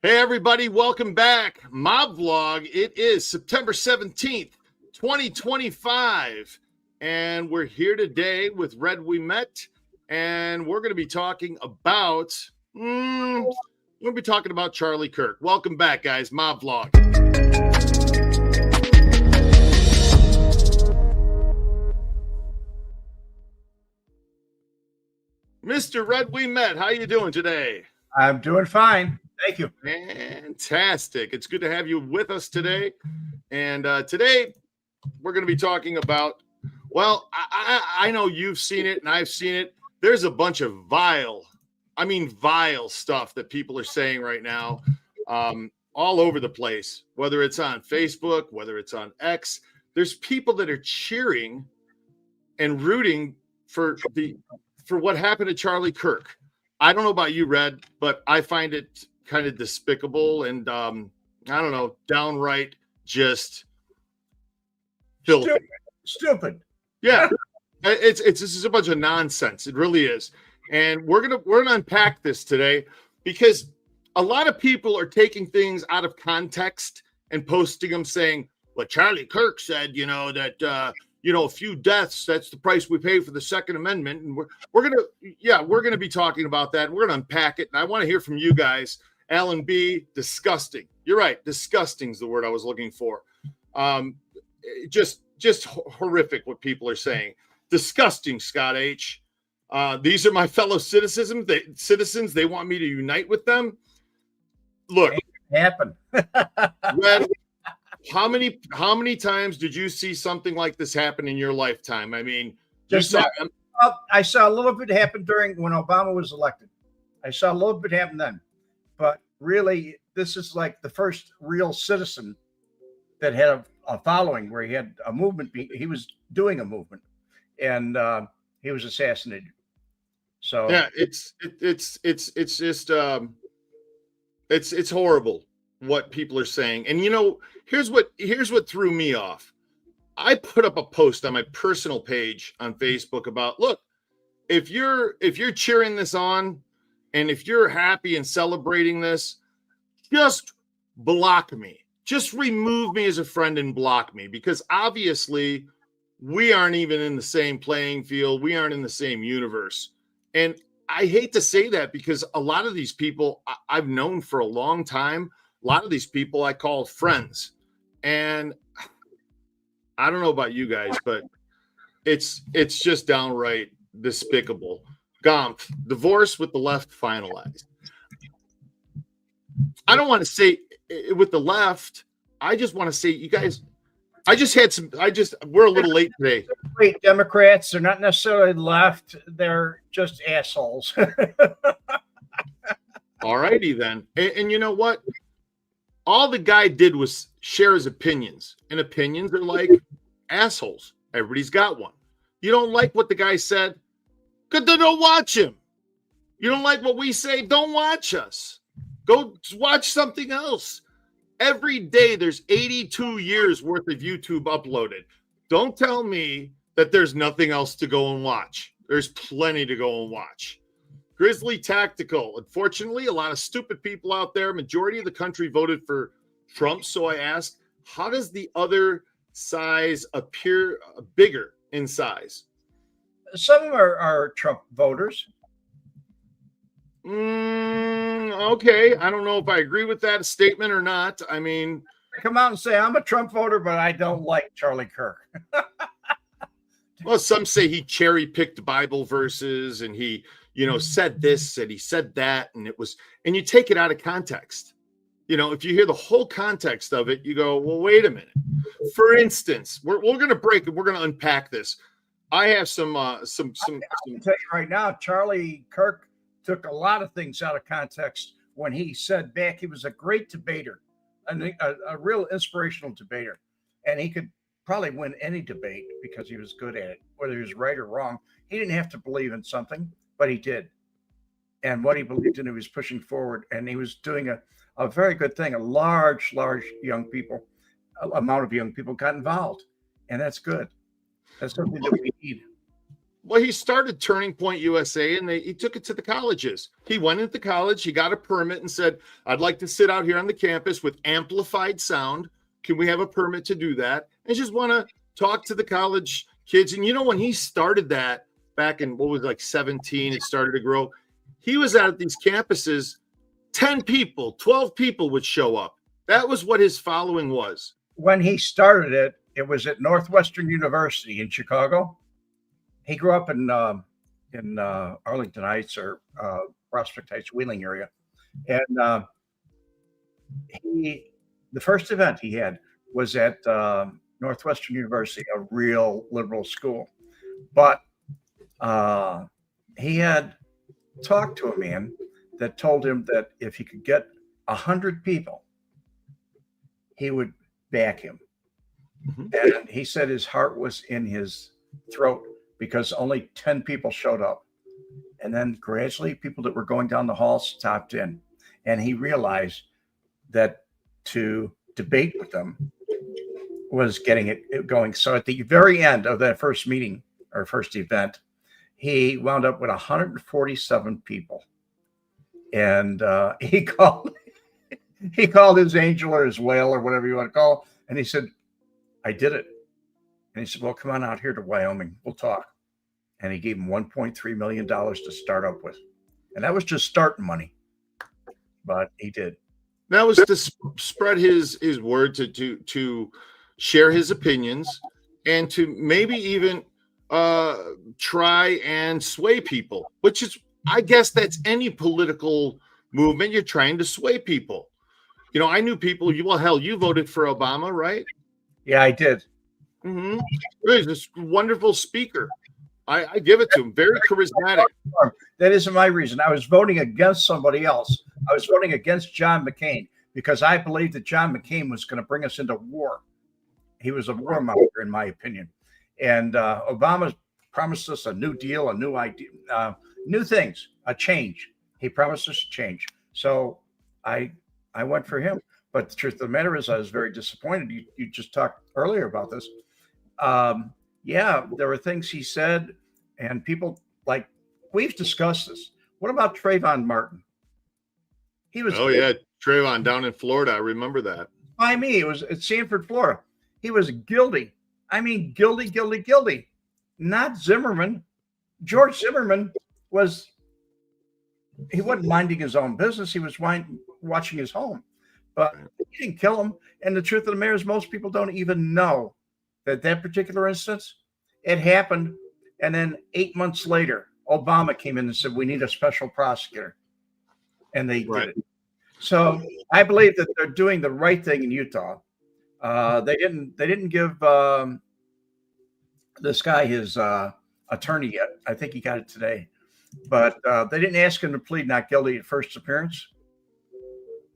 Hey, everybody, welcome back. Mob Vlog. It is September 17th, 2025, and we're here today with Red We Met, and we're going to be talking about, Charlie Kirk. Welcome back, guys. Mob Vlog. Mr. Red We Met, how you doing today? I'm doing fine. Thank you. Fantastic. It's good to have you with us today. And today we're going to be talking about, well, I know you've seen it and I've seen it. There's a bunch of vile stuff that people are saying right now all over the place, whether it's on Facebook, whether it's on X. There's people that are cheering and rooting for what happened to Charlie Kirk. I don't know about you, Red, but I find it kind of despicable and I don't know, downright just filthy. Stupid. Yeah. This is a bunch of nonsense. It really is. And we're gonna unpack this today because a lot of people are taking things out of context and posting them saying, well, Charlie Kirk said, that a few deaths, that's the price we pay for the Second Amendment. And we're gonna be talking about that. We're gonna unpack it. And I want to hear from you guys. Alan B, disgusting. You're right. Disgusting is the word I was looking for. Just horrific what people are saying. Disgusting, Scott H. These are my fellow citizens. They want me to unite with them. Look, it happened. Red, how many times did you see something like this happen in your lifetime? I mean, I saw a little bit happen when Obama was elected. I saw a little bit happen then. But really, this is like the first real citizen that had a following where he had a movement. He was doing a movement, and he was assassinated. So yeah, it's just it's horrible what people are saying. And here's what threw me off. I put up a post on my personal page on Facebook about, look, if you're cheering this on. And if you're happy and celebrating this, just block me. Just remove me as a friend and block me, because obviously we aren't even in the same playing field. We aren't in the same universe. And I hate to say that because a lot of these people I've known for a long time. A lot of these people I call friends. And I don't know about you guys, but it's just downright despicable. Gompf, divorce with the left finalized. I don't want to say with the left. I just want to say, you guys, we're a little late today. Wait, Democrats, they're not necessarily left. They're just assholes. All righty then. And you know what? All the guy did was share his opinions. And opinions are like assholes. Everybody's got one. You don't like what the guy said? Good, then don't watch him. You don't like what we say? Don't watch us. Go watch something else. Every day there's 82 years worth of YouTube uploaded. Don't tell me that there's nothing else to go and watch. There's plenty to go and watch. Grizzly Tactical. Unfortunately, a lot of stupid people out there. Majority of the country voted for Trump. So I asked, how does the other size appear bigger in size? Some are Trump voters. Okay. I don't know if I agree with that statement or not. I mean, come out and say, I'm a Trump voter, but I don't like Charlie Kirk. Well, some say he cherry picked Bible verses and he, said this and he said that. And and you take it out of context. If you hear the whole context of it, you go, well, wait a minute. For instance, we're going to break it. We're going to unpack this. I have some. I can tell you right now, Charlie Kirk took a lot of things out of context when he said back he was a great debater, a real inspirational debater, and he could probably win any debate because he was good at it, whether he was right or wrong. He didn't have to believe in something, but he did, and what he believed in, he was pushing forward, and he was doing a very good thing. A large amount of young people got involved, and that's good. That's something that we need. Well, he started Turning Point USA, and he took it to the colleges. He went into college, he got a permit and said, I'd like to sit out here on the campus with amplified sound. Can we have a permit to do that? And just want to talk to the college kids. And when he started that back in, 17, it started to grow. He was out at these campuses, 10 people, 12 people would show up. That was what his following was. When he started it, it was at Northwestern University in Chicago. He grew up in Arlington Heights or Prospect Heights, Wheeling area. And the first event he had was at Northwestern University, a real liberal school. But he had talked to a man that told him that if he could get 100 people, he would back him. And he said his heart was in his throat because only 10 people showed up. And then gradually people that were going down the hall stopped in. And he realized that to debate with them was getting it going. So at the very end of that first meeting or first event, he wound up with 147 people. And he called his angel or his whale or whatever you want to call it. And he said, I did it. And he said, well, come on out here to Wyoming. We'll talk. And he gave him $1.3 million to start up with. And that was just starting money. But he did. That was to spread his word, to share his opinions, and to maybe even try and sway people, which is, I guess that's any political movement. You're trying to sway people. I knew people, you voted for Obama, right? Yeah, I did. Mm-hmm. He's this wonderful speaker. I give it to him. Very charismatic. That isn't my reason. I was voting against somebody else. I was voting against John McCain because I believed that John McCain was going to bring us into war. He was a warmonger, in my opinion. And Obama promised us a new deal, a new idea, new things, a change. He promised us a change. So I went for him. But the truth of the matter is, I was very disappointed. You just talked earlier about this. Yeah, there were things he said, and people we've discussed this. What about Trayvon Martin? He was Trayvon down in Florida. I remember that. By me, it was at Sanford, Florida. He was guilty. I mean, guilty. Not Zimmerman. George Zimmerman he wasn't minding his own business. He was watching his home. But he didn't kill him. And the truth of the matter is, most people don't even know that particular instance, it happened. And then 8 months later, Obama came in and said, we need a special prosecutor. And they did it. So I believe that they're doing the right thing in Utah. They didn't give this guy his attorney yet. I think he got it today. But they didn't ask him to plead not guilty at first appearance.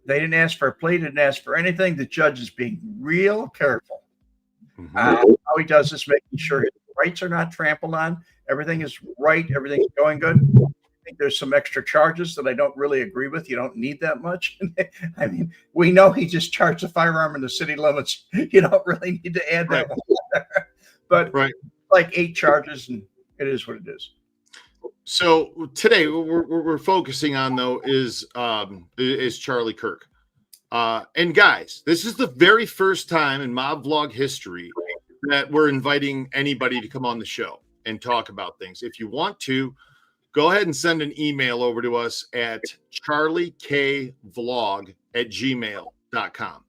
They didn't ask for a plea, didn't ask for anything. The judge is being real careful. How he does this, making sure his rights are not trampled on. Everything is right. Everything's going good. I think there's some extra charges that I don't really agree with. You don't need that much. I mean, we know he just charged a firearm in the city limits. You don't really need to add that one. But like 8 charges, and it is what it is. So today we're focusing on, though, is Charlie Kirk. And guys, this is the very first time in Mob Vlog history that we're inviting anybody to come on the show and talk about things. If you want to, go ahead and send an email over to us at charliekvlog@gmail.com.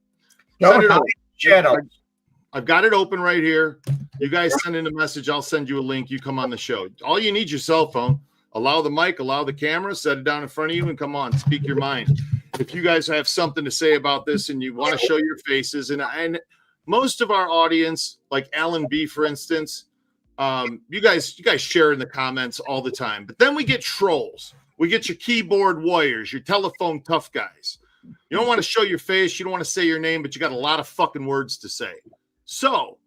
I've got it open right here. You guys send in a message. I'll send you a link. You come on the show. All you need is your cell phone. Allow the mic, allow the camera, set it down in front of you, and come on, speak your mind. If you guys have something to say about this and you want to show your faces, and most of our audience, like Alan B, for instance, you guys share in the comments all the time. But then we get trolls. We get your keyboard warriors, your telephone tough guys. You don't want to show your face. You don't want to say your name, but you got a lot of fucking words to say. So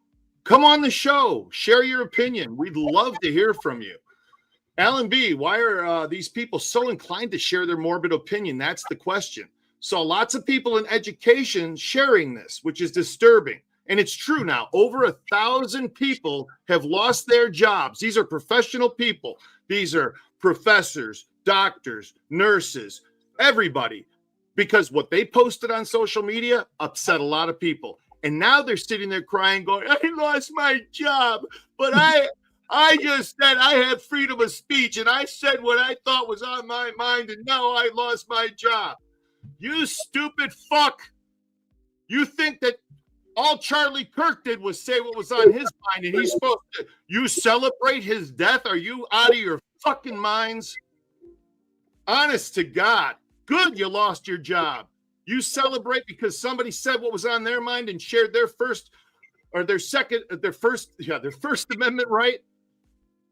come on the show. Share your opinion. We'd love to hear from you. Alan B, why are these people so inclined to share their morbid opinion? That's the question. So lots of people in education sharing this, which is disturbing. And it's true now. Over 1,000 people have lost their jobs. These are professional people. These are professors, doctors, nurses, everybody. Because what they posted on social media upset a lot of people. And now they're sitting there crying, going, I lost my job, but I just said I had freedom of speech, and I said what I thought was on my mind, and now I lost my job. You stupid fuck. You think that all Charlie Kirk did was say what was on his mind, and he's supposed to, you celebrate his death? Are you out of your fucking minds? Honest to God. Good, you lost your job. You celebrate because somebody said what was on their mind and shared their first Amendment right.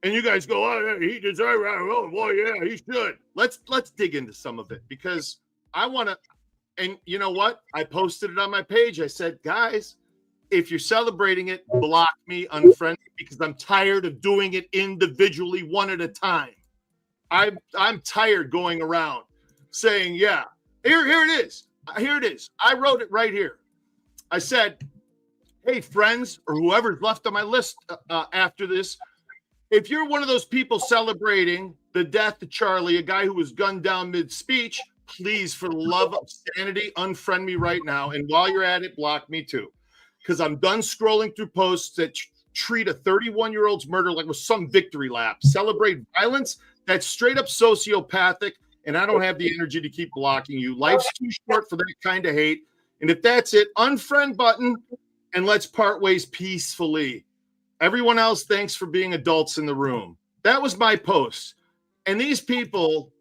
And you guys go, oh, he deserves it. Oh, boy, yeah, he should. Let's dig into some of it, because I want to. And you know what? I posted it on my page. I said, guys, if you're celebrating it, block me, unfriend me, because I'm tired of doing it individually, one at a time. I'm tired going around saying, yeah, here it is. Here it is. I wrote it right here. I said, hey, friends, or whoever's left on my list after this, if you're one of those people celebrating the death of Charlie, a guy who was gunned down mid-speech, please, for the love of sanity, unfriend me right now. And while you're at it, block me too. Because I'm done scrolling through posts that treat a 31-year-old's murder like it was some victory lap. Celebrate violence that's straight up sociopathic. And I don't have the energy to keep blocking you. Life's too short for that kind of hate. And if that's it, unfriend button, and let's part ways peacefully. Everyone else, thanks for being adults in the room. That was my post. And these people,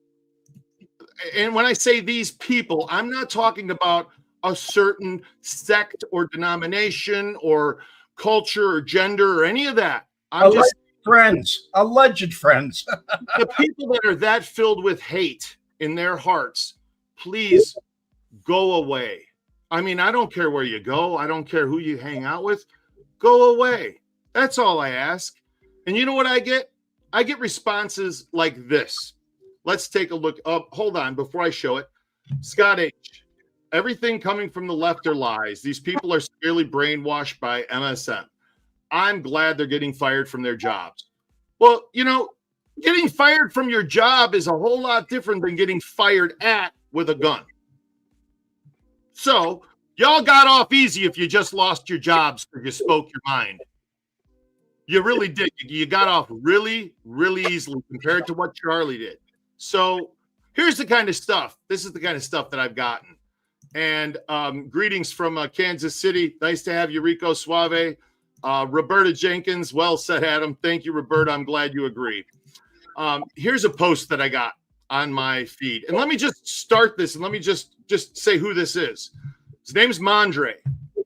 and when I say these people, I'm not talking about a certain sect or denomination or culture or gender or any of that. I'm just friends, alleged friends. The people that are that filled with hate in their hearts, please go away. I mean, I don't care where you go. I don't care who you hang out with. Go away. That's all I ask. And you know what I get? I get responses like this. Let's take a look. Hold on, before I show it. Scott H. Everything coming from the left are lies. These people are severely brainwashed by MSM. I'm glad they're getting fired from their jobs. Well, you know, getting fired from your job is a whole lot different than getting fired at with a gun. So y'all got off easy if you just lost your jobs because you spoke your mind. You really did. You got off really, really easily compared to what Charlie did. So here's the kind of stuff. This is the kind of stuff that I've gotten. And greetings from Kansas City. Nice to have you, Rico Suave. Roberta Jenkins, well said, Adam. Thank you, Roberta. I'm glad you agree. Here's a post that I got on my feed. And let me just start this, and let me just say who this is. His name's Mondre.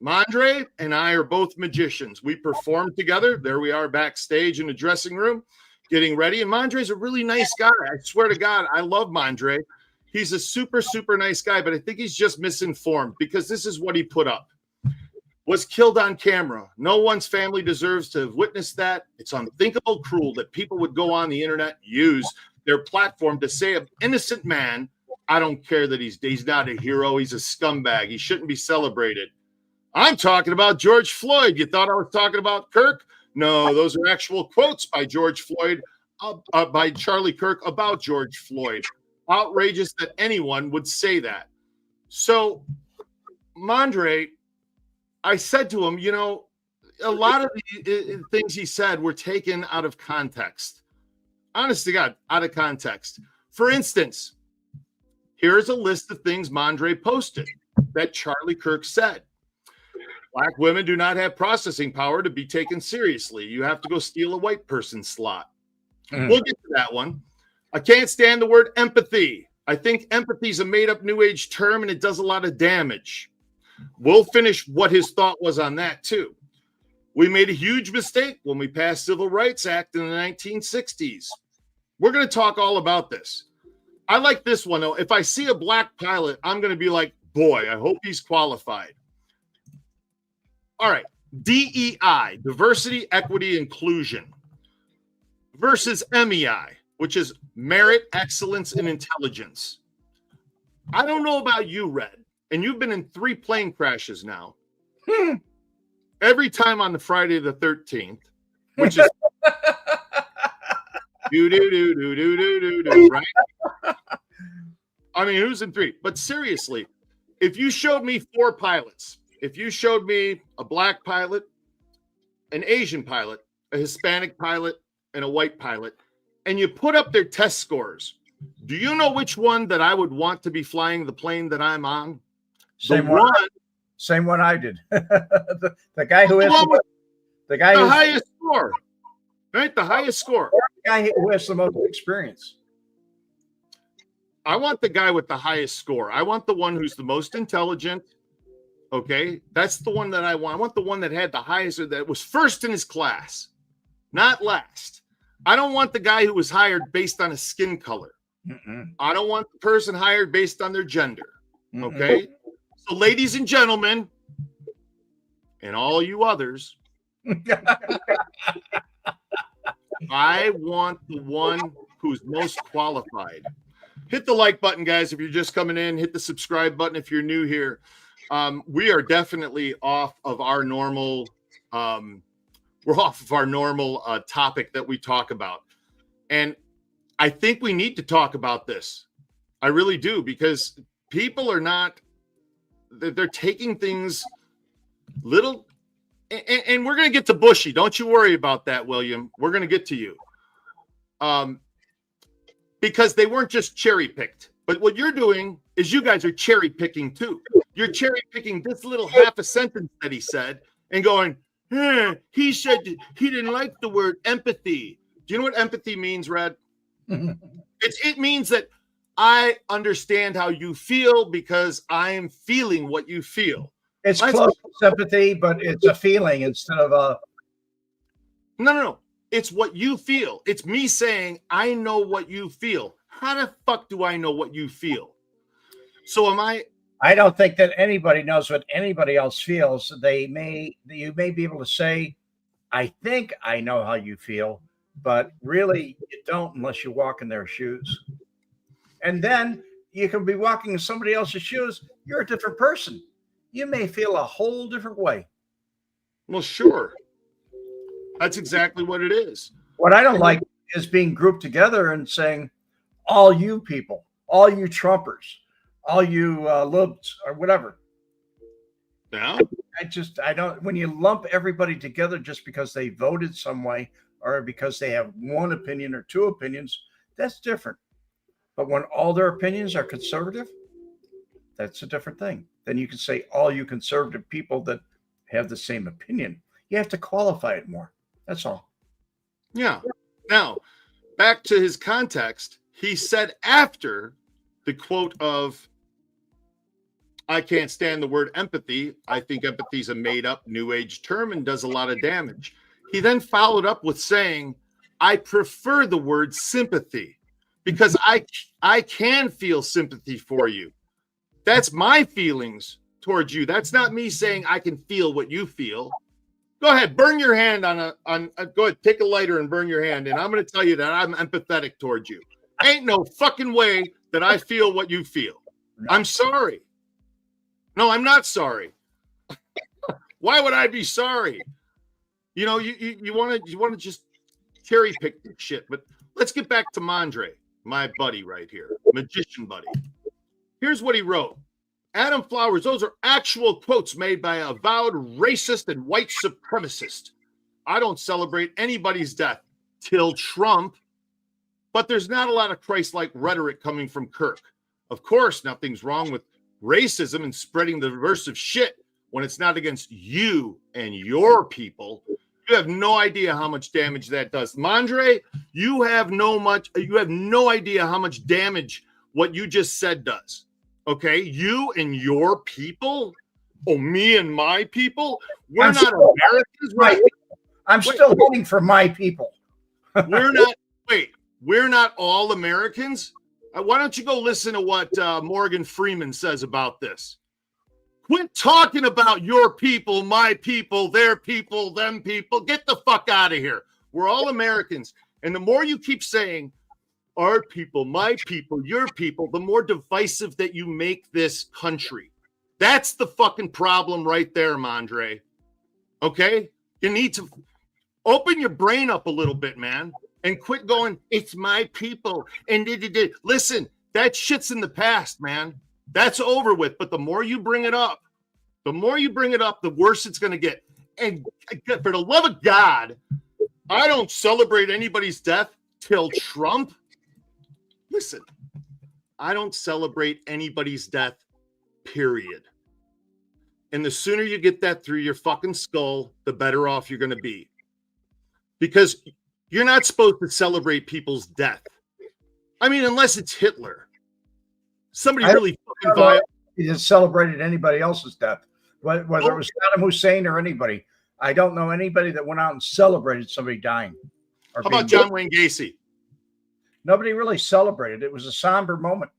Mondre and I are both magicians. We perform together. There we are backstage in the dressing room getting ready. And Mondre's a really nice guy. I swear to God, I love Mondre. He's a super, super nice guy, but I think he's just misinformed because this is what he put up. Was killed on camera. No one's family deserves to have witnessed that. It's unthinkable cruel that people would go on the internet and use their platform to say an innocent man, I don't care that he's not a hero, he's a scumbag. He shouldn't be celebrated. I'm talking about George Floyd. You thought I was talking about Kirk? No, those are actual quotes by George Floyd, by Charlie Kirk about George Floyd. Outrageous that anyone would say that. So, Mondre, I said to him, you know, a lot of the things he said were taken out of context. Honest to God, out of context. For instance, here's a list of things Mondre posted that Charlie Kirk said. Black women do not have processing power to be taken seriously. You have to go steal a white person's slot. We'll get to that one. I can't stand the word empathy. I think empathy is a made-up New Age term, and it does a lot of damage. We'll finish what his thought was on that, too. We made a huge mistake when we passed Civil Rights Act in the 1960s. We're going to talk all about this. I like this one, though. If I see a black pilot, I'm going to be like, boy, I hope he's qualified. All right. DEI, diversity, equity, inclusion, versus MEI, which is merit, excellence, and intelligence. I don't know about you, Red, and you've been in 3 plane crashes now. every time on the Friday the 13th, which is right? I mean, who's in 3? But seriously, if you showed me 4 pilots, if you showed me a black pilot, an Asian pilot, a Hispanic pilot, and a white pilot, and you put up their test scores, do you know which one that I would want to be flying the plane that I'm on? Same one I did. the guy who has the highest score, right? The highest score. The guy who has the most experience. I want the guy with the highest score. I want the one who's the most intelligent. Okay, that's the one that I want. I want the one that had the highest, or that was first in his class, not last. I don't want the guy who was hired based on his skin color. I don't want the person hired based on their gender. Okay, so ladies and gentlemen, and all you others, I want the one who's most qualified. Hit the like button, guys, if you're just coming in. Hit the subscribe button if you're new here. We are definitely off of our normal topic that we talk about. And I think we need to talk about this. I really do, because people are not, they're taking things little, and we're going to get to Bushy. Don't you worry about that, William. We're going to get to you. Because they weren't just cherry picked. But what you're doing is you guys are cherry picking too. You're cherry picking this little half a sentence that he said and going, he said he didn't like the word empathy. Do you know what empathy means, Red? It means that I understand how you feel because I am feeling what you feel. It's close to sympathy, but it's a feeling instead of a. No. It's what you feel. It's me saying, I know what you feel. How the fuck do I know what you feel? So I don't think that anybody knows what anybody else feels. You may be able to say, I think I know how you feel, but really you don't unless you walk in their shoes. And then you can be walking in somebody else's shoes. You're a different person. You may feel a whole different way. Well, sure. That's exactly what it is. What I don't like is being grouped together and saying, all you people, all you Trumpers, all you libs or whatever. Yeah. I don't, when you lump everybody together just because they voted some way or because they have one opinion or two opinions, that's different. But when all their opinions are conservative, that's a different thing. Then you can say all you conservative people that have the same opinion. You have to qualify it more. That's all. Yeah. Now, back to his context, he said after the quote of, I can't stand the word empathy. I think empathy is a made up new age term and does a lot of damage. He then followed up with saying, I prefer the word sympathy because I can feel sympathy for you. That's my feelings towards you. That's not me saying I can feel what you feel. Go ahead, burn your hand go ahead, take a lighter and burn your hand. And I'm going to tell you that I'm empathetic towards you. Ain't no fucking way that I feel what you feel. I'm sorry. No, I'm not sorry. Why would I be sorry? You know, you want to just cherry pick this shit. But let's get back to Mondre, my buddy right here, magician buddy. Here's what he wrote. Adam Flowers, those are actual quotes made by a avowed racist and white supremacist. I don't celebrate anybody's death till Trump, but there's not a lot of Christ-like rhetoric coming from Kirk. Of course, nothing's wrong with racism and spreading the reverse of shit when it's not against you and your people. You have no idea how much damage that does. Mondre, you have no idea how much damage what you just said does. Okay, you and your people, me and my people, we're not Americans, right? I'm still voting for my people. We're not all Americans. Why don't you go listen to what Morgan Freeman says about this? Quit talking about your people, my people, their people, them people. Get the fuck out of here. We're all Americans. And the more you keep saying, our people, my people, your people, the more divisive that you make this country. That's the fucking problem right there, Mondre. Okay? You need to open your brain up a little bit, man, and quit going, it's my people. And listen, that shit's in the past, man. That's over with. But the more you bring it up, the worse it's going to get. And for the love of God, I don't celebrate anybody's death till Trump. Listen, I don't celebrate anybody's death, period. And the sooner you get that through your fucking skull, the better off you're going to be. Because you're not supposed to celebrate people's death. I mean, unless it's Hitler. Somebody really fucking violent. He just celebrated anybody else's death, whether it was Saddam Hussein or anybody. I don't know anybody that went out and celebrated somebody dying. How about John Wayne Gacy? Nobody really celebrated. It was a somber moment,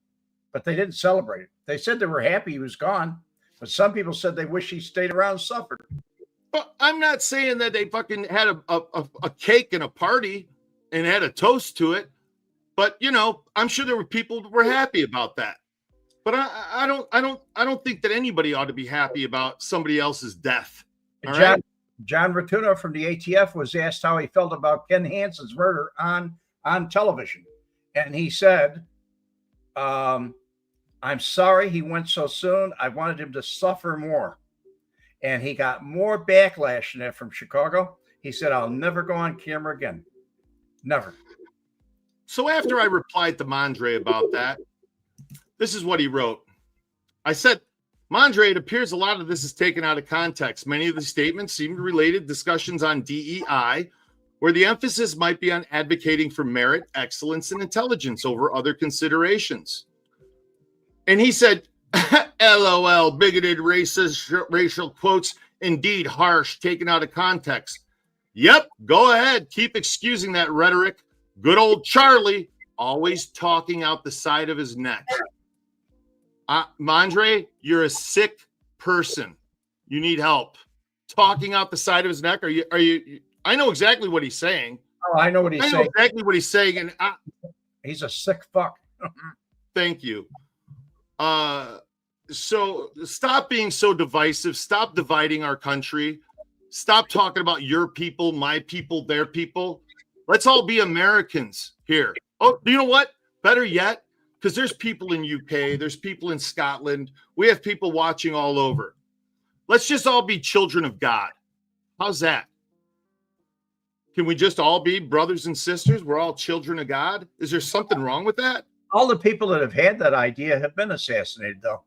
but they didn't celebrate it. They said they were happy he was gone, but some people said they wish he stayed around and suffered. But I'm not saying that they fucking had a cake and a party and had a toast to it. But you know, I'm sure there were people that were happy about that. But I don't think that anybody ought to be happy about somebody else's death. John Rotuna from the ATF was asked how he felt about Ken Hansen's murder on television, and he said, "I'm sorry he went so soon. I wanted him to suffer more." And he got more backlash than that from Chicago. He said, "I'll never go on camera again. Never." So after I replied to Mondre about that, this is what he wrote. I said, Mondre, it appears a lot of this is taken out of context. Many of the statements seem related discussions on DEI, where the emphasis might be on advocating for merit, excellence, and intelligence over other considerations. And he said, LOL, bigoted, racist, racial quotes, indeed harsh, taken out of context. Yep, go ahead. Keep excusing that rhetoric. Good old Charlie, always talking out the side of his neck. Mondre, you're a sick person. You need help. Talking out the side of his neck. Are you? I know exactly what he's saying. Oh, I know what he's saying. I know exactly what he's saying. And he's a sick fuck. Thank you. So stop being so divisive. Stop dividing our country. Stop talking about your people, my people, their people. Let's all be Americans here. Oh, you know what? Better yet, because there's people in UK, there's people in Scotland. We have people watching all over. Let's just all be children of God. How's that? Can we just all be brothers and sisters? We're all children of God. Is there something wrong with that? All the people that have had that idea have been assassinated, though.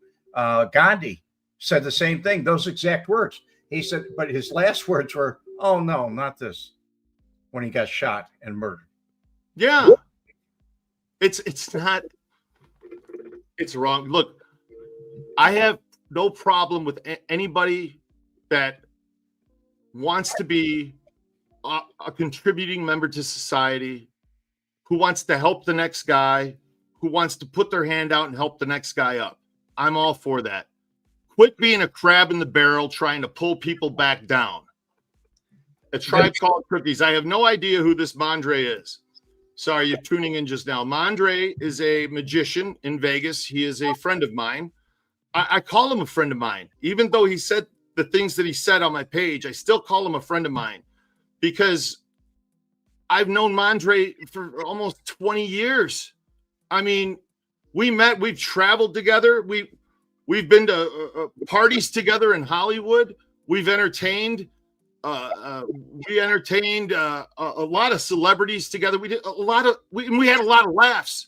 Gandhi said the same thing, those exact words. He said, but his last words were, oh, no, not this, when he got shot and murdered. Yeah. It's not, it's wrong. Look, I have no problem with anybody that wants to be a contributing member to society, who wants to help the next guy, who wants to put their hand out and help the next guy up. I'm all for that. Quit being a crab in the barrel trying to pull people back down. A Tribe Called Cookies. I have no idea who this Mondre is. Sorry, you're tuning in just now. Mondre is a magician in Vegas. He is a friend of mine. I call him a friend of mine. Even though he said the things that he said on my page, I still call him a friend of mine because I've known Mondre for almost 20 years. I mean, we met, we've traveled together. We've been to parties together in Hollywood. We've entertained. We entertained a lot of celebrities together. We did a lot of. We had a lot of laughs.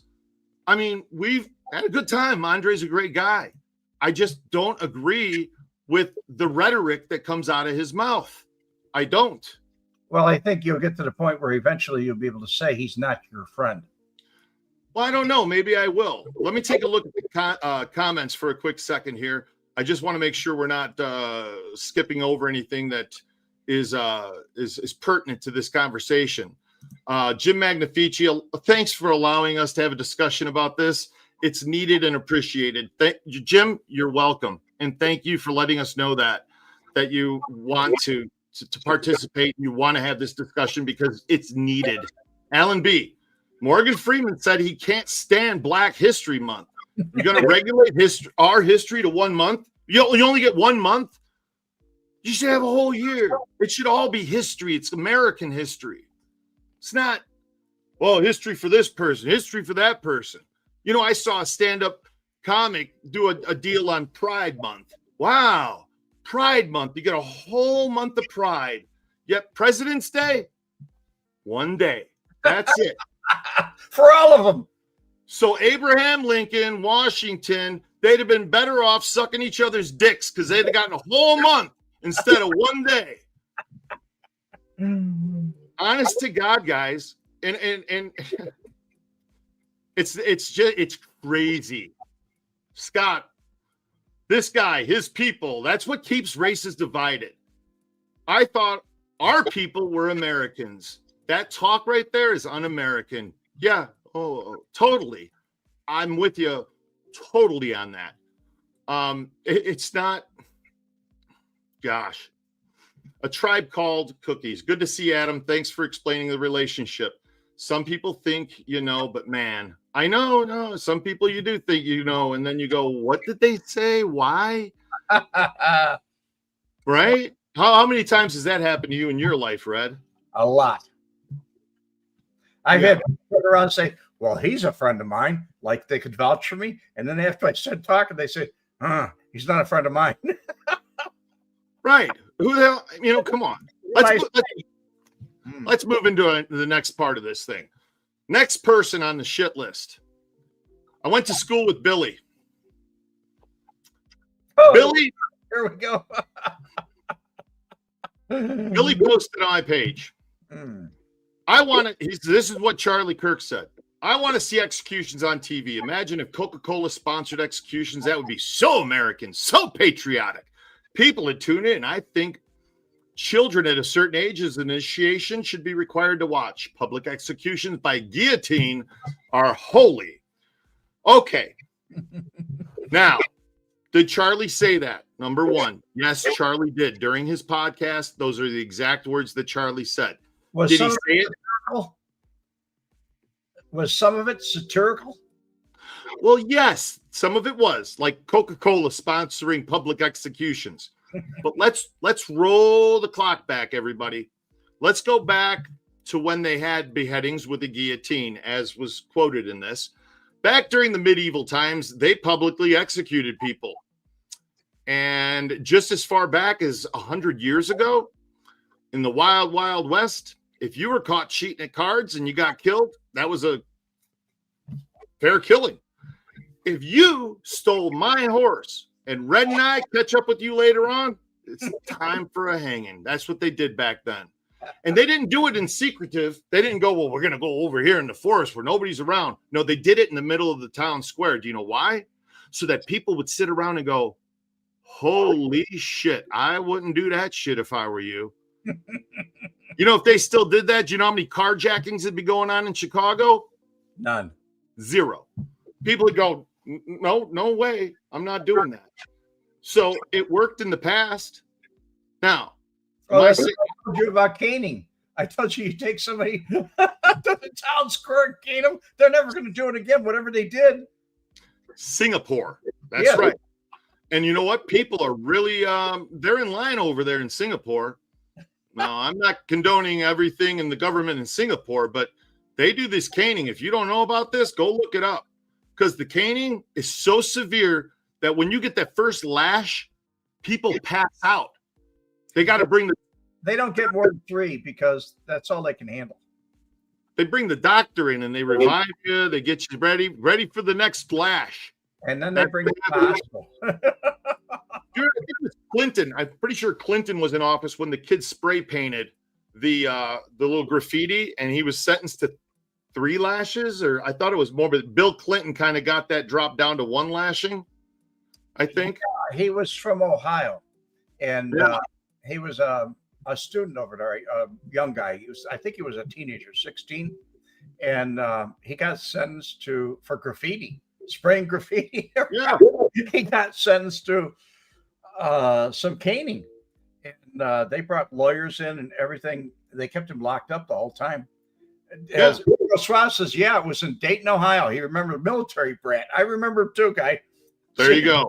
I mean, we've had a good time. Mondre's a great guy. I just don't agree with the rhetoric that comes out of his mouth. I don't. Well, I think you'll get to the point where eventually you'll be able to say he's not your friend. Well, I don't know. Maybe I will. Let me take a look at the comments for a quick second here. I just want to make sure we're not skipping over anything that is pertinent to this conversation. Jim Magnifici, thanks for allowing us to have a discussion about this. It's needed and appreciated. Jim, you're welcome. And thank you for letting us know that you want to participate. You want to have this discussion because it's needed. Alan B. Morgan Freeman said he can't stand Black History Month. You're going to regulate our history to 1 month? You only get 1 month? You should have a whole year. It should all be history. It's American history. It's not, well, history for this person, history for that person. You know, I saw a stand-up comic do a deal on Pride Month. Wow. Pride Month. You get a whole month of Pride. Yet President's Day, one day. That's it. For all of them. So Abraham Lincoln, Washington, they'd have been better off sucking each other's dicks because they'd have gotten a whole month instead of one day. Honest to God, guys. And it's crazy. Scott, this guy, his people, that's what keeps races divided. I thought our people were Americans. That talk right there is un-American. Yeah, totally. I'm with you totally on that. It's not, gosh. A Tribe Called Cookies. Good to see Adam. Thanks for explaining the relationship. Some people think you know, but man, I know, no, some people you do think you know, and then you go, what did they say? Why? Right? How many times has that happened to you in your life, Red? A lot. I've had people turn around and say, well, he's a friend of mine. Like they could vouch for me. And then after I said talking, they say, he's not a friend of mine. Right. Who the hell? You know, come on. Let's move into the next part of this thing. Next person on the shit list. I went to school with Billy. Billy. Here we go. Billy posted on my page. This is what Charlie Kirk said. I want to see executions on TV. Imagine if Coca-Cola sponsored executions. That would be so American, so patriotic. People would tune in. I think children at a certain age as initiation should be required to watch. Public executions by guillotine are holy. Okay. Now, did Charlie say that? Number one, yes, Charlie did. During his podcast, those are the exact words that Charlie said. Did he say it? Was some of it satirical? Well, yes, some of it was, like Coca-Cola sponsoring public executions. But let's roll the clock back, everybody. Let's go back to when they had beheadings with the guillotine, as was quoted in this. Back during the medieval times, they publicly executed people. And just as far back as 100 years ago, in the wild, wild west, if you were caught cheating at cards and you got killed, that was a fair killing. If you stole my horse and Red and I catch up with you later on, it's time for a hanging. That's what they did back then. And they didn't do it in secretive. They didn't go, well, we're going to go over here in the forest where nobody's around. No, they did it in the middle of the town square. Do you know why? So that people would sit around and go, holy shit, I wouldn't do that shit if I were you. You know, if they still did that, do you know how many carjackings would be going on in Chicago? None. Zero. People would go, no way. I'm not doing that. So it worked in the past. Now, I told you about caning. I told you take somebody to the town square and cane them. They're never going to do it again, whatever they did. Singapore. That's right. And you know what? People are really, they're in line over there in Singapore. Now, I'm not condoning everything in the government in Singapore, but they do this caning. If you don't know about this, go look it up. Because the caning is so severe that when you get that first lash, people pass out. They got to bring They don't get more than 3 because that's all they can handle. They bring the doctor in and they revive you. They get you ready for the next lash. And then they bring you to the hospital. Clinton, I'm pretty sure Clinton was in office when the kids spray painted the little graffiti, and he was sentenced to 3 lashes, or I thought it was more, but Bill Clinton kind of got that dropped down to 1 lashing, I think. Yeah, he was from Ohio, and he was a student over there, a young guy. I think he was a teenager, 16, and he got sentenced for graffiti, spraying graffiti. Yeah, he got sentenced to some caning, and they brought lawyers in and everything. They kept him locked up the whole time. As Swab says, it was in Dayton, Ohio. He remembered military brat. I remember him too, guy. There you go.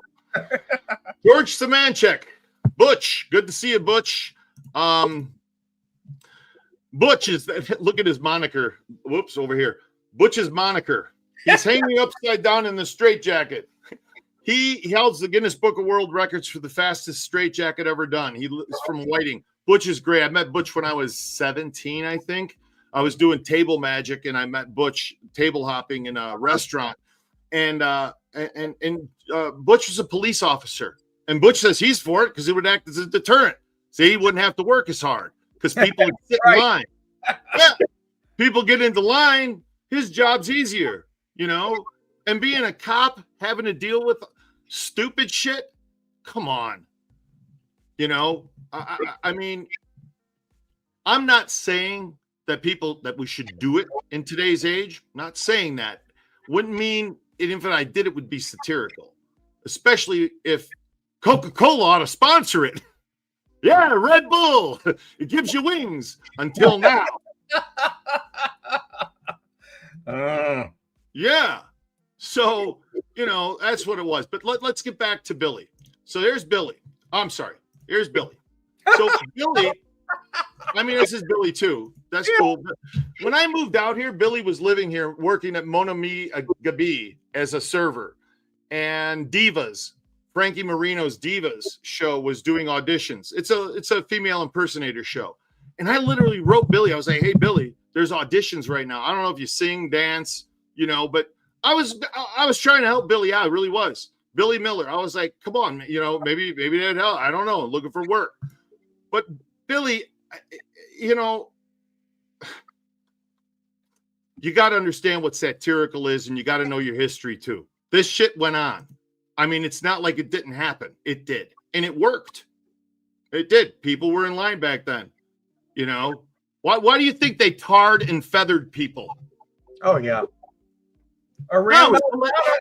George Szymanczyk. Butch, good to see you, Butch. Butch is, look at his moniker. Whoops, over here. Butch's moniker. He's hanging upside down in the straitjacket. He holds the Guinness Book of World Records for the fastest straitjacket ever done. He's from Whiting. Butch is great. I met Butch when I was 17, I think. I was doing table magic, and I met Butch table hopping in a restaurant. And Butch was a police officer. And Butch says he's for it because it would act as a deterrent. So he wouldn't have to work as hard because people would sit in line. Yeah. People get into line, his job's easier, you know? And being a cop, having to deal with stupid shit, come on. You know, I mean, I'm not saying that we should do it in today's age. Not saying that. Wouldn't mean if I did it would be satirical, especially if Coca-Cola ought to sponsor it. Yeah, Red Bull. It gives you wings until now. Yeah. So, you know, that's what it was. But let's get back to Billy. So here's Billy. I'm sorry. Here's Billy. So Billy, I mean, this is Billy too. That's cool. But when I moved out here, Billy was living here working at Mon Ami Gabi as a server. And Divas, Frankie Marino's Divas show was doing auditions. It's a female impersonator show. And I literally wrote Billy. I was like, hey, Billy, there's auditions right now. I don't know if you sing, dance, you know, but I was trying to help Billy out. I really was. Billy Miller. I was like, come on, you know, maybe that'd help. I don't know. Looking for work. But Billy, you know, you got to understand what satirical is, and you got to know your history too. This shit went on. I mean, it's not like it didn't happen. It did. And it worked. It did. People were in line back then. You know, why do you think they tarred and feathered people? Oh, yeah. A rail. No,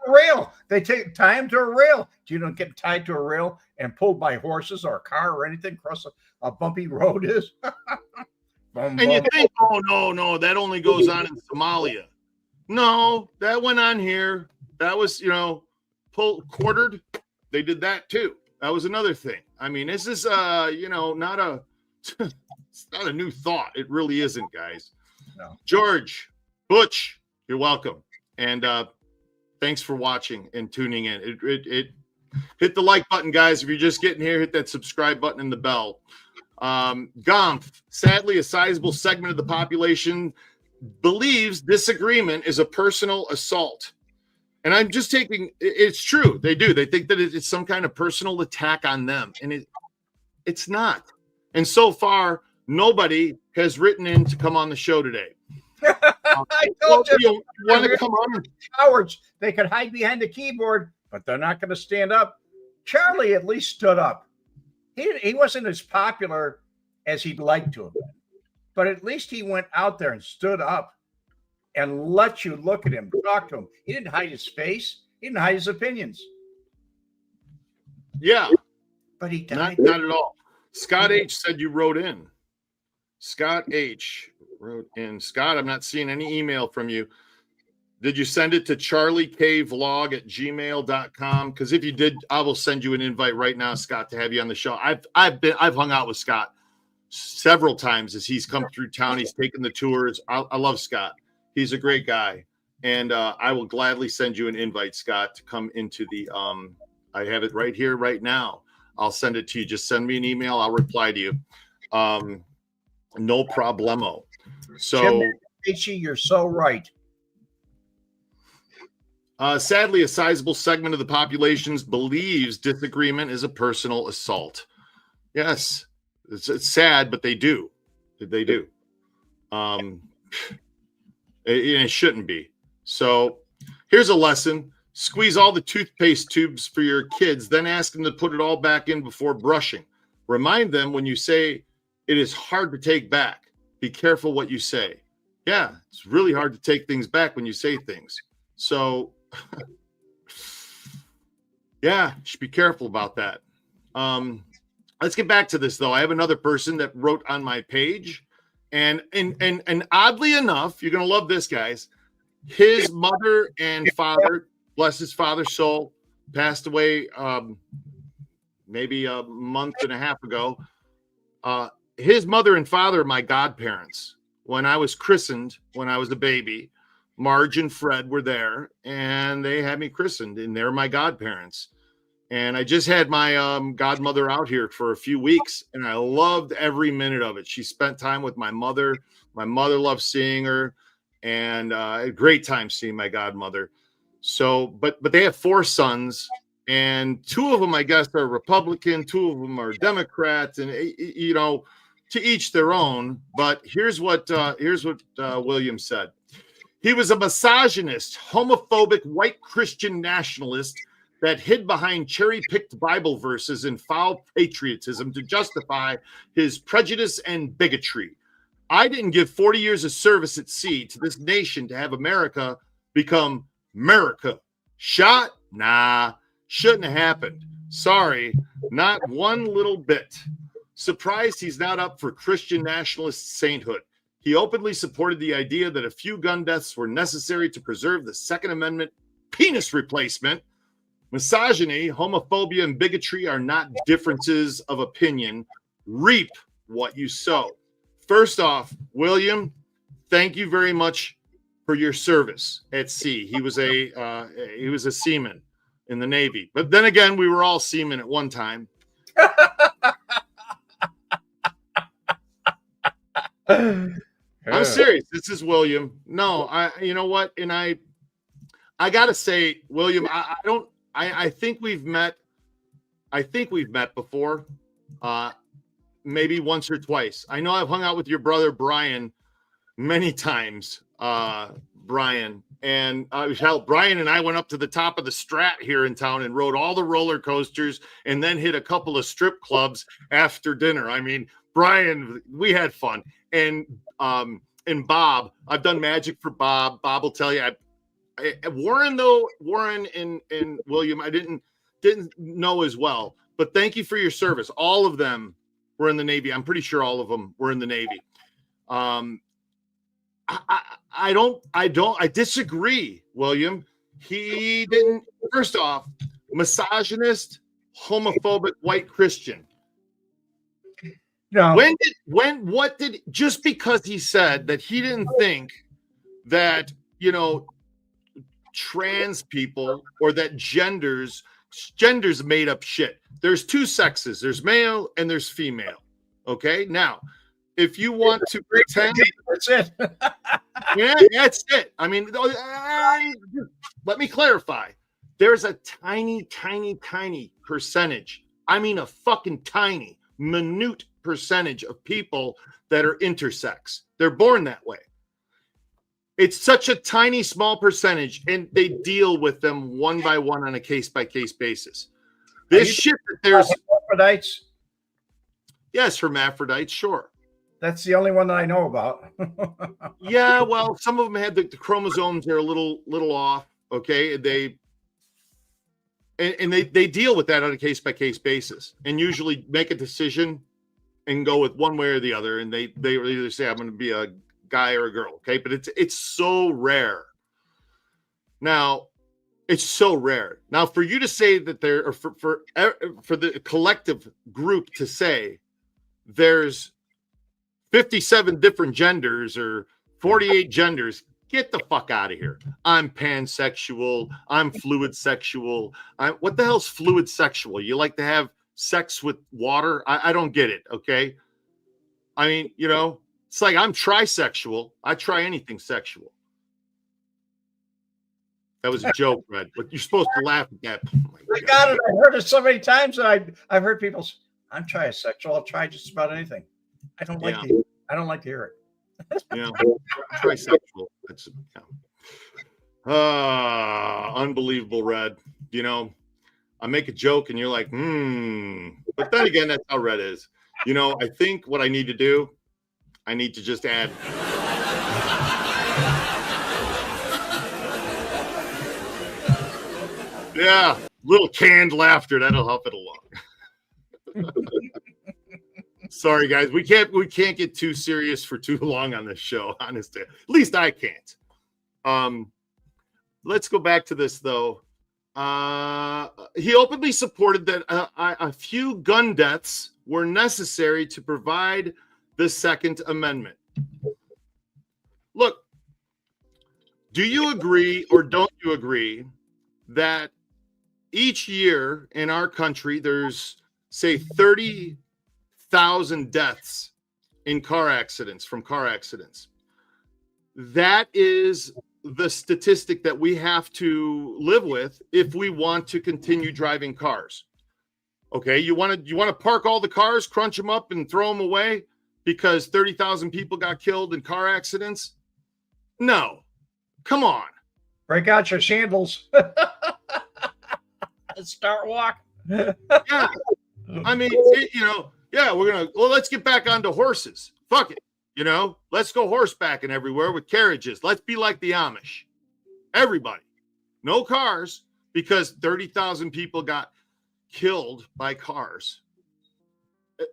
a rail. They tie them to a rail. Do you don't get tied to a rail and pulled by horses or a car or anything across a bumpy road is? And you think, oh, no, that only goes on in Somalia. No, that went on here. That was, you know, quartered. They did that too. That was another thing. I mean, this is, you know, it's not a new thought. It really isn't, guys. No. George, Butch, you're welcome. And thanks for watching and tuning in. It hit the like button, guys. If you're just getting here, hit that subscribe button and the bell. Gomph, sadly, a sizable segment of the population believes disagreement is a personal assault. And I'm just it's true. They do. They think that it's some kind of personal attack on them. And it's not. And so far, nobody has written in to come on the show today. I told you want to come on. Cowards. They could hide behind the keyboard, but they're not going to stand up. Charlie at least stood up. He wasn't as popular as he'd like to have been, but at least he went out there and stood up and let you look at him, talk to him. He didn't hide his face. He didn't hide his opinions. Yeah, but he died. Not at all. Scott H said you wrote in. Scott H wrote in. Scott, I'm not seeing any email from you. Did you send it to charliekvlog@gmail.com? Because if you did, I will send you an invite right now, Scott, to have you on the show. I've hung out with Scott several times as he's come through town. He's taken the tours. I love Scott. He's a great guy. And I will gladly send you an invite, Scott, to come into the I have it right here right now. I'll send it to you. Just send me an email. I'll reply to you. No problemo. So, Jim, you're so right. Sadly, a sizable segment of the population believes disagreement is a personal assault. Yes, it's sad, but they do. They do. It shouldn't be. So here's a lesson. Squeeze all the toothpaste tubes for your kids, then ask them to put it all back in before brushing. Remind them when you say it is hard to take back. Be careful what you say. Yeah, it's really hard to take things back when you say things. So, yeah, you should be careful about that. Let's get back to this, though. I have another person that wrote on my page. And oddly enough, you're going to love this, guys. His mother and father, bless his father's soul, passed away maybe a month and a half ago. His mother and father are my godparents. When I was christened, when I was a baby, Marge and Fred were there, and they had me christened, and they're my godparents. And I just had my godmother out here for a few weeks, and I loved every minute of it. She spent time with my mother. My mother loved seeing her, and a great time seeing my godmother. So, but they have 4 sons, and 2 of them, I guess, are Republican. 2 of them are Democrats, and you know, to each their own. But here's what William said. He was a misogynist, homophobic, white Christian nationalist that hid behind cherry-picked Bible verses and foul patriotism to justify his prejudice and bigotry. I didn't give 40 years of service at sea to this nation to have America become America. Shot? Nah, shouldn't have happened. Sorry, not one little bit. Surprised he's not up for Christian nationalist sainthood. He openly supported the idea that a few gun deaths were necessary to preserve the Second Amendment penis replacement. Misogyny, homophobia, and bigotry are not differences of opinion. Reap what you sow. First off, William, thank you very much for your service at sea. He was a seaman in the Navy. But then again, we were all seamen at one time. I'm serious. This is William. No, you know what? And I gotta say, William, I think we've met. I think we've met before, maybe once or twice. I know I've hung out with your brother Brian many times, Brian. And Brian and I went up to the top of the Strat here in town and rode all the roller coasters, and then hit a couple of strip clubs after dinner. I mean, Brian, we had fun. And Bob, I've done magic for Bob. Bob will tell you. Warren and William, I didn't know as well, but thank you for your service. All of them were in the Navy. I'm pretty sure all of them were in the Navy. I disagree, William. He didn't. First off, misogynist, homophobic, white Christian. No. Just because he said that he didn't think that, you know, trans people or that genders made up shit. There's 2 sexes. There's male and there's female. Okay. Now, if you want to pretend, that's it. Yeah, that's it. I mean, let me clarify. There's a tiny, tiny, tiny percentage. I mean, a fucking tiny, minute percentage of people that are intersex. They're born that way. It's such a tiny, small percentage, and they deal with them one by one on a case-by-case basis. This shit that there's hermaphrodites. Yes, hermaphrodites, sure. That's the only one that I know about. Yeah, well, some of them had the chromosomes. They're a little off. Okay, they deal with that on a case-by-case basis, and usually make a decision and go with one way or the other. And they either say, I'm going to be a guy or a girl. Okay, but it's so rare. Now, it's so rare. Now, for you to say that there, or for the collective group to say there's 57 different genders or 48 genders, get the fuck out of here. I'm pansexual. I'm fluid sexual. What the hell's fluid sexual? You like to have sex with water? I don't get it. Okay. I mean, you know, it's like I'm trisexual. I try anything sexual. That was a joke, Red. But you're supposed to laugh at that. Oh, I got it. I heard it so many times. I've heard people say, I'm trisexual. I'll try just about anything. I don't like to hear it. Yeah, trisexual. That's unbelievable, Red. You know, I make a joke and you're like, But then again, that's how Red is. You know, I think what I need to do, I need to just add. Yeah, little canned laughter. That'll help it along. Sorry, guys. We can't get too serious for too long on this show, honestly. At least I can't. Let's go back to this, though. he openly supported that a few gun deaths were necessary to provide the Second Amendment. Look, do you agree or don't you agree that each year in our country there's, say, 30,000 deaths in car accidents, from car accidents? That is the statistic that we have to live with if we want to continue driving cars. Okay, you want to park all the cars, crunch them up, and throw them away because 30,000 people got killed in car accidents? No, come on. Break out your sandals. Start walking. Yeah, I mean, let's get back onto horses. Fuck it. Let's go horsebacking everywhere with carriages. Let's be like the Amish. Everybody. No cars, because 30,000 people got killed by cars.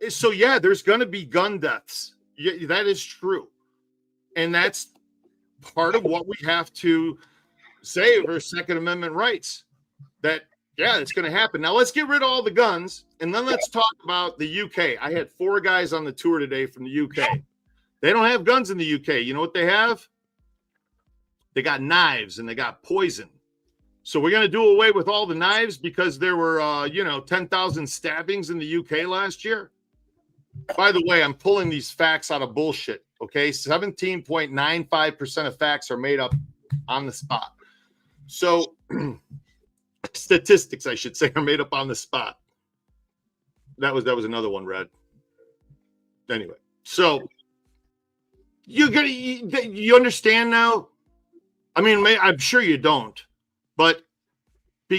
So, yeah, there's going to be gun deaths. Yeah, that is true. And that's part of what we have to say for Second Amendment rights. That, yeah, it's going to happen. Now, let's get rid of all the guns, and then let's talk about the UK. I had 4 guys on the tour today from the UK. They don't have guns in the UK. You know what they have? They got knives and they got poison. So we're going to do away with all the knives because there were, 10,000 stabbings in the UK last year. By the way, I'm pulling these facts out of bullshit, okay? 17.95% of facts are made up on the spot. So statistics, I should say, are made up on the spot. That was another one, Red. Anyway, so you understand now? I mean, I'm sure you don't, but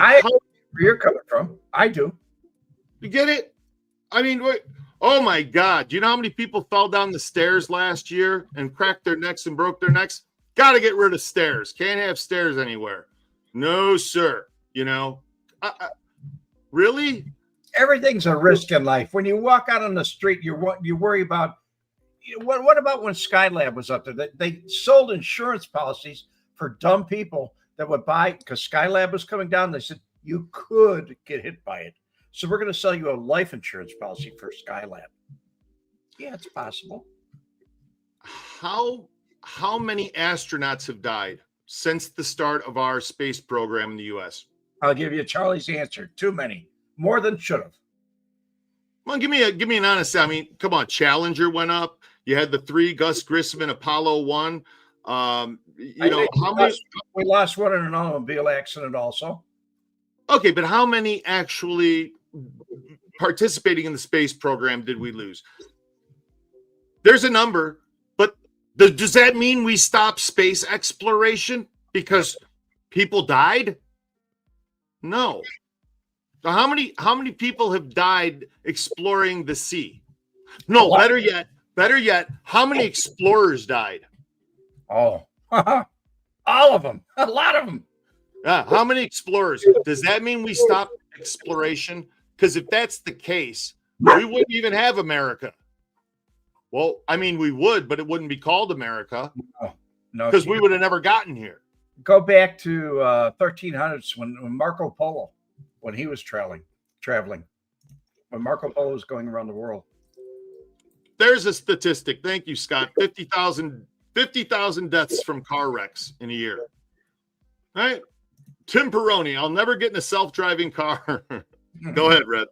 I where you're coming from. I do. You get it? I mean, oh my God. Do you know how many people fell down the stairs last year and cracked their necks and broke their necks? Got to get rid of stairs. Can't have stairs anywhere. No, sir. Really? Everything's a risk in life. When you walk out on the street, you worry about, what about when Skylab was up there? They sold insurance policies for dumb people that would buy, because Skylab was coming down. They said, you could get hit by it. So we're going to sell you a life insurance policy for Skylab. Yeah, it's possible. How many astronauts have died since the start of our space program in the U.S.? I'll give you Charlie's answer. Too many. More than should have. Well, give me an honest. I mean, come on. Challenger went up. You had the 3, Gus Grissom, Apollo 1. How many? We lost one in an automobile accident also. Okay, but how many actually participating in the space program did we lose? There's a number, but does that mean we stopped space exploration because people died? No. So how many people have died exploring the sea? No, better yet, how many explorers died? Oh, all of them. A lot of them. Yeah, how many explorers? Does that mean we stopped exploration? Because if that's the case, we wouldn't even have America. Well, I mean, we would, but it wouldn't be called America. No, because we would have never gotten here. Go back to 1300s when Marco Polo, when he was traveling, when Marco Polo was going around the world. There's a statistic. Thank you, Scott. 50,000 deaths from car wrecks in a year. All right. Tim Peroni, I'll never get in a self-driving car. Go ahead, Red.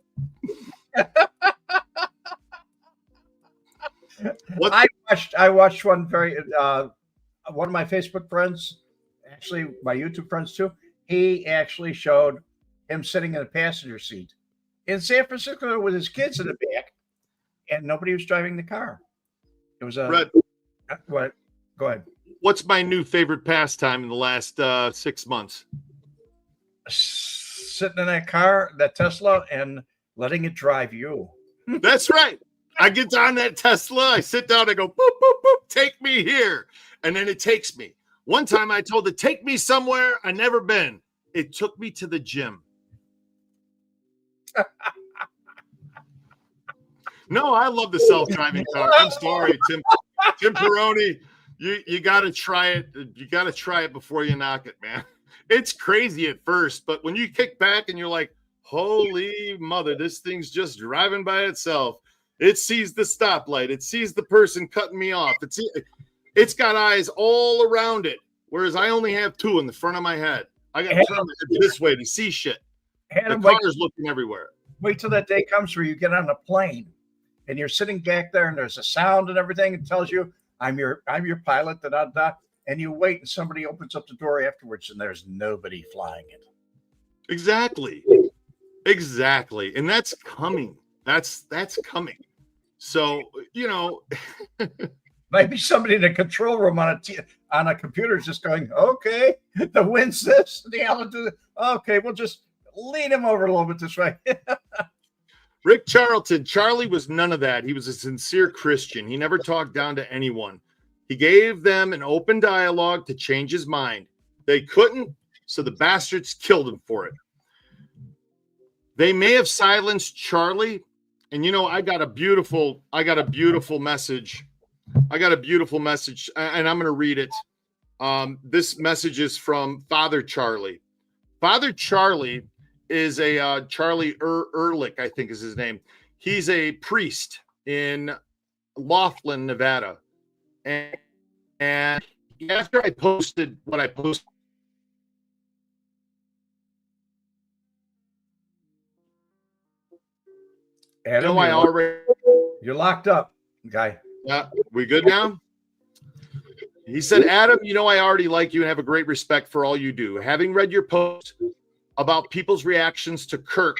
I watched one one of my Facebook friends, actually my YouTube friends too. He actually showed him sitting in a passenger seat in San Francisco with his kids in the back, and nobody was driving the car. It was a Red. What? Go ahead. What's my new favorite pastime in the last 6 months? Sitting in that car, that Tesla, and letting it drive you. That's right. I get on that Tesla, I sit down, I go, boop, boop, boop, take me here. And then it takes me. One time I told it, take me somewhere I've never been. It took me to the gym. No, I love the self-driving car. I'm sorry, Tim Peroni. You got to try it. You got to try it before you knock it, man. It's crazy at first, but when you kick back and you're like, holy mother, this thing's just driving by itself. It sees the stoplight. It sees the person cutting me off. It's got eyes all around it, whereas I only have two in the front of my head. I got to turn my head this way to see shit. The car's looking everywhere. Wait till that day comes where you get on a plane and you're sitting back there and there's a sound and everything. It tells you, I'm your pilot, da-da-da. And you wait and somebody opens up the door afterwards and there's nobody flying it. Exactly. And that's coming. That's coming. So, maybe somebody in the control room on a computer is just going, okay, the wind's this, the altitude. Okay, we'll just lean him over a little bit this way. Rick Charlton, Charlie was none of that. He was a sincere Christian. He never talked down to anyone. He gave them an open dialogue to change his mind. They couldn't, so the bastards killed him for it. They may have silenced Charlie. And I got a beautiful message. And I'm going to read it. This message is from Father Charlie. Father Charlie is a Charlie Ehrlich, I think is his name. He's a priest in Laughlin, Nevada. And after I posted what I posted, Adam, you're locked up, guy. Yeah, we good now? He said, Adam, I already like you and have a great respect for all you do. Having read your post about people's reactions to Kirk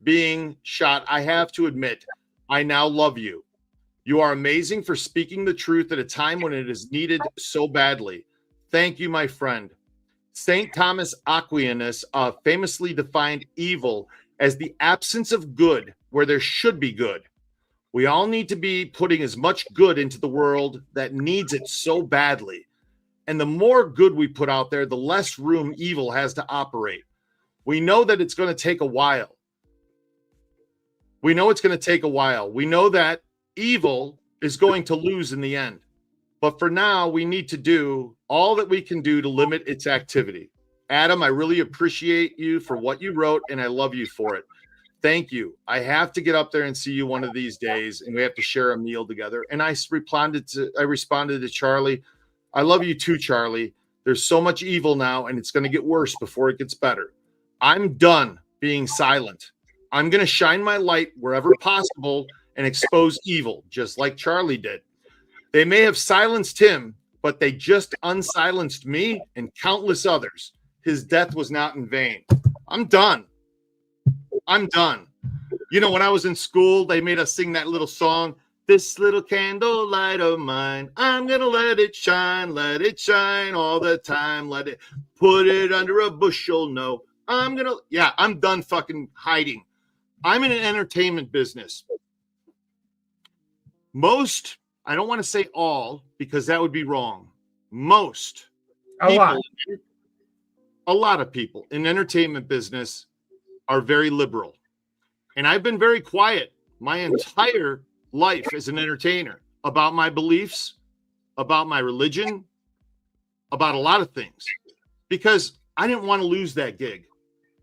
being shot, I have to admit, I now love you. You are amazing for speaking the truth at a time when it is needed so badly. Thank you, my friend. St. Thomas Aquinas famously defined evil as the absence of good where there should be good. We all need to be putting as much good into the world that needs it so badly. And the more good we put out there, the less room evil has to operate. We know that it's going to take a while. We know that evil is going to lose in the end. But for now, we need to do all that we can do to limit its activity. Adam, I really appreciate you for what you wrote, and I love you for it. Thank you. I have to get up there and see you one of these days, and we have to share a meal together. And I responded to Charlie. I love you too, Charlie. There's so much evil now, and it's going to get worse before it gets better. I'm done being silent. I'm going to shine my light wherever possible and expose evil, just like Charlie did. They may have silenced him, but they just unsilenced me and countless others. His death was not in vain. I'm done. When I was in school, they made us sing that little song, this little candle light of mine, I'm going to let it shine all the time. Let it put it under a bushel. No, I'm done fucking hiding. I'm in an entertainment business. Most, I don't want to say all, because that would be wrong. Most people, a lot of people in entertainment business are very liberal. And I've been very quiet my entire life as an entertainer about my beliefs, about my religion, about a lot of things, because I didn't want to lose that gig.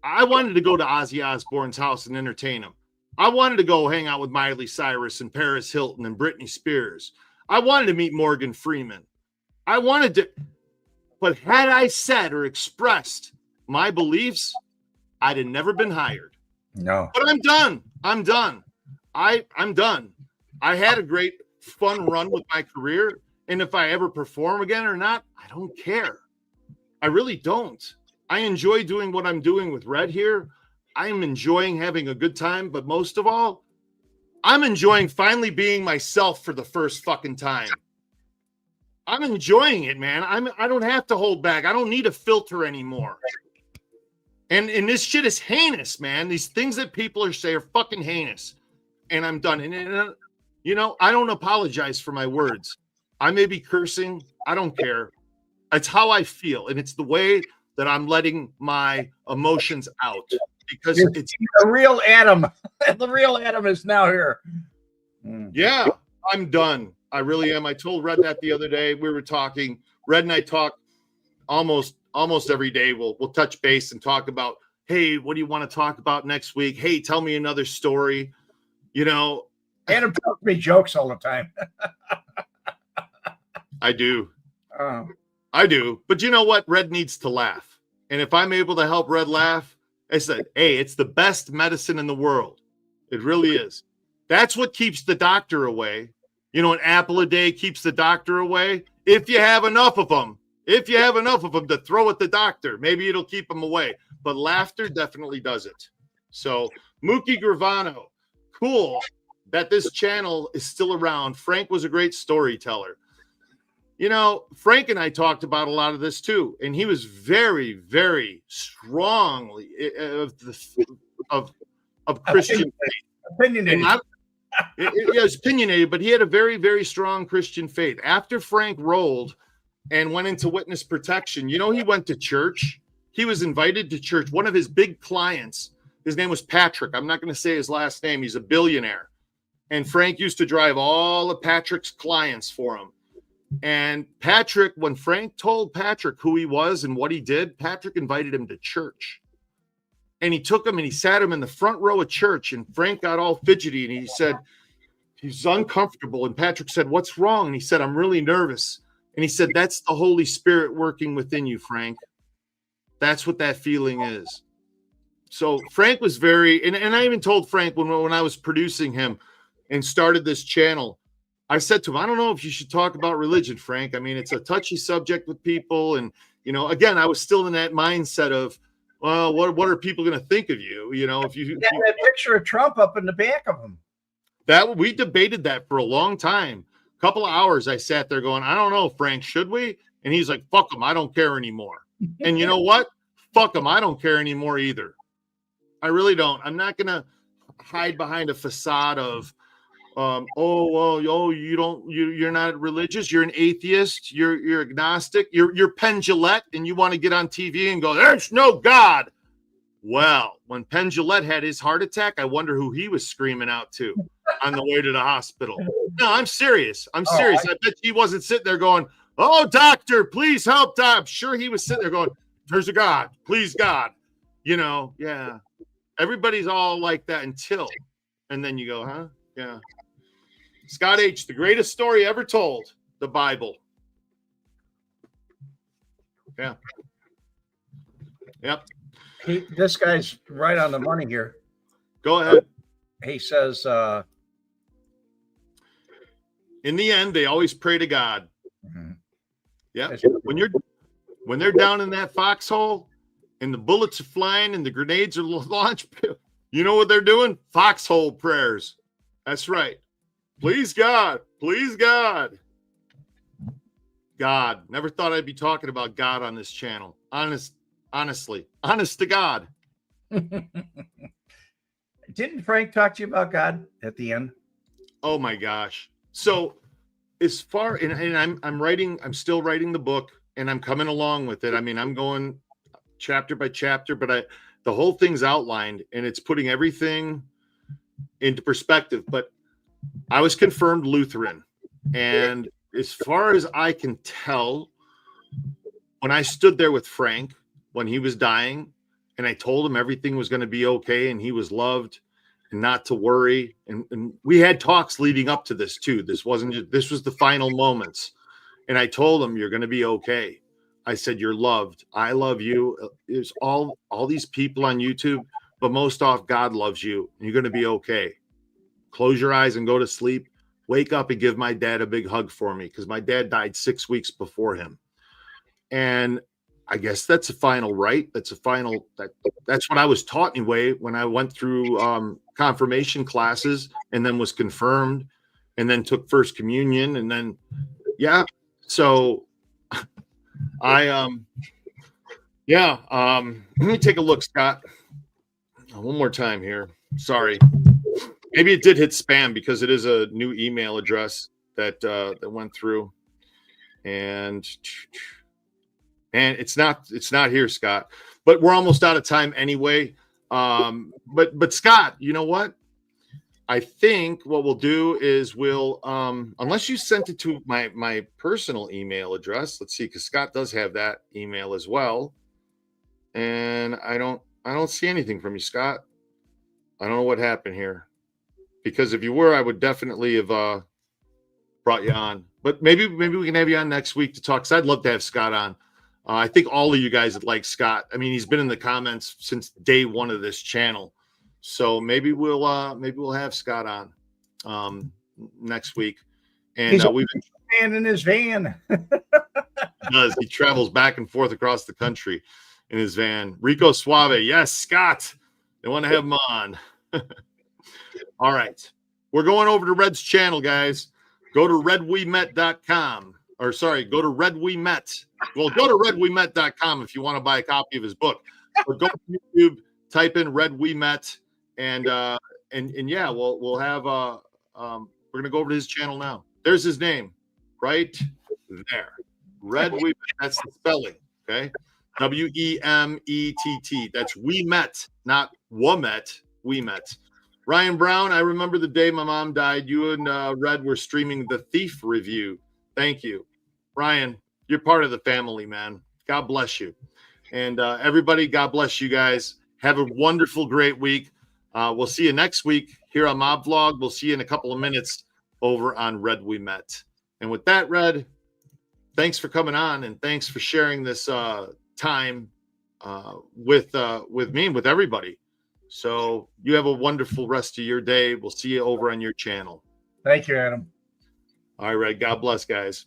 I wanted to go to Ozzy Osbourne's house and entertain him. I wanted to go hang out with Miley Cyrus and Paris Hilton and Britney Spears. I wanted to meet Morgan Freeman. But had I said or expressed my beliefs, I'd have never been hired. No. But I'm done. I'm done. I had a great fun run with my career. And if I ever perform again or not, I don't care. I really don't. I enjoy doing what I'm doing with Red here. I am enjoying having a good time. But most of all, I'm enjoying finally being myself for the first fucking time. I'm enjoying it, man. I don't have to hold back. I don't need a filter anymore. And this shit is heinous, man. These things that people are saying are fucking heinous. And I'm done. And I don't apologize for my words. I may be cursing. I don't care. It's how I feel. And it's the way that I'm letting my emotions out. Because it's the real Adam. The real Adam is now here. Yeah, I'm done. I really am. I told Red that the other day. We were talking. Red and I talked almost almost every day we'll touch base and talk about, hey, what do you want to talk about next week? Hey, tell me another story. You know, Adam tells me jokes all the time. I do. Uh, I do. But you know what? Red needs to laugh. And if I'm able to help Red laugh, I said, hey, it's the best medicine in the world. It really is. That's what keeps the doctor away. You know, an apple a day keeps the doctor away. If you have enough of them, to throw at the doctor, maybe it'll keep them away. But laughter definitely does it. So Mookie Gravano, cool that this channel is still around. Frank was a great storyteller. You know, Frank and I talked about a lot of this too, and he was very, very strongly of Christian faith. Opinionated. He was opinionated, but he had a very, very strong Christian faith. After Frank rolled and went into witness protection, you know, he went to church. He was invited to church. One of his big clients, his name was Patrick. I'm not going to say his last name. He's a billionaire. And Frank used to drive all of Patrick's clients for him. And Patrick, when Frank told Patrick who he was and what he did, Patrick invited him to church. And he took him and he sat him in the front row of church. And Frank got all fidgety and he said, he's uncomfortable. And Patrick said, what's wrong? And he said, I'm really nervous. And he said, that's the Holy Spirit working within you, Frank. That's what that feeling is. So Frank was very, and I even told Frank when I was producing him and started this channel, I said to him, I don't know if you should talk about religion, Frank. I mean, it's a touchy subject with people. And, you know, again, I was still in that mindset of, well, what are people going to think of you? You know, if you got that picture of Trump up in the back of him. That we debated that for a long time. A couple of hours I sat there going, I don't know, Frank, should we? And he's like, fuck him, I don't care anymore. And you know what? Fuck him, I don't care anymore either. I really don't. I'm not going to hide behind a facade of, you're not religious, you're an atheist, you're agnostic, you're Penn Jillette, and you want to get on TV and go, there's no God. Well, when Penn Jillette had his heart attack, I wonder who he was screaming out to on the way to the hospital. No, I'm serious. I bet he wasn't sitting there going, oh, doctor, please help. I'm sure he was sitting there going, there's a God, please God. You know, yeah. Everybody's all like that and then you go, huh? Yeah. Scott H., the greatest story ever told, the Bible. Yeah. Yep. This guy's right on the money here. Go ahead. He says, in the end, they always pray to God. Mm-hmm. Yeah. When they're down in that foxhole and the bullets are flying and the grenades are launched, you know what they're doing? Foxhole prayers. That's right. Please God, please God. God. Never thought I'd be talking about God on this channel. Honestly, honest to God. Didn't Frank talk to you about God at the end? Oh my gosh. So as far, and I'm still writing the book and I'm coming along with it. I mean, I'm going chapter by chapter, but the whole thing's outlined and it's putting everything into perspective. But I was confirmed Lutheran. And as far as I can tell, when I stood there with Frank, when he was dying, and I told him everything was going to be okay and he was loved and not to worry. And we had talks leading up to this too. This was the final moments. And I told him, you're going to be okay. I said, you're loved. I love you. There's all these people on YouTube, but most off, God loves you. And you're going to be okay. Close your eyes and go to sleep. Wake up and give my dad a big hug for me because my dad died 6 weeks before him. And I guess that's a final right. That's what I was taught anyway when I went through confirmation classes and then was confirmed and then took first communion and then, yeah. So let me take a look, Scott. One more time here. Sorry. Maybe it did hit spam because it is a new email address that went through. And it's not here, Scott. But we're almost out of time anyway. But Scott, you know what? I think what we'll do is we'll unless you sent it to my personal email address. Let's see, because Scott does have that email as well. And I don't see anything from you, Scott. I don't know what happened here. Because if you were, I would definitely have brought you on. But maybe we can have you on next week to talk. Because I'd love to have Scott on. I think all of you guys would like Scott. I mean, he's been in the comments since day one of this channel. So maybe we'll have Scott on next week. And he's we've been in his van. He travels back and forth across the country in his van. Rico Suave, yes, Scott. They want to have him on. All right. We're going over to Red's channel, guys. Go to redwemet.com. Or sorry, go to redwemet. Well, go to redwemet.com if you want to buy a copy of his book. Or go to YouTube, type in Red We Met, and yeah, we'll have we're gonna go over to his channel now. There's his name right there. Red We Met. That's the spelling. Okay. WEMETT. That's We Met, not Womet. We Met. Ryan Brown, I remember the day my mom died. You and Red were streaming The Thief review. Thank you. Ryan, you're part of the family, man. God bless you. And everybody, God bless you guys. Have a wonderful, great week. We'll see you next week here on Mob Vlog. We'll see you in a couple of minutes over on Red We Met. And with that, Red, thanks for coming on, and thanks for sharing this time with me and with everybody. So you have a wonderful rest of your day. We'll see you over on your channel. Thank you, Adam. All right, Red. God bless, guys.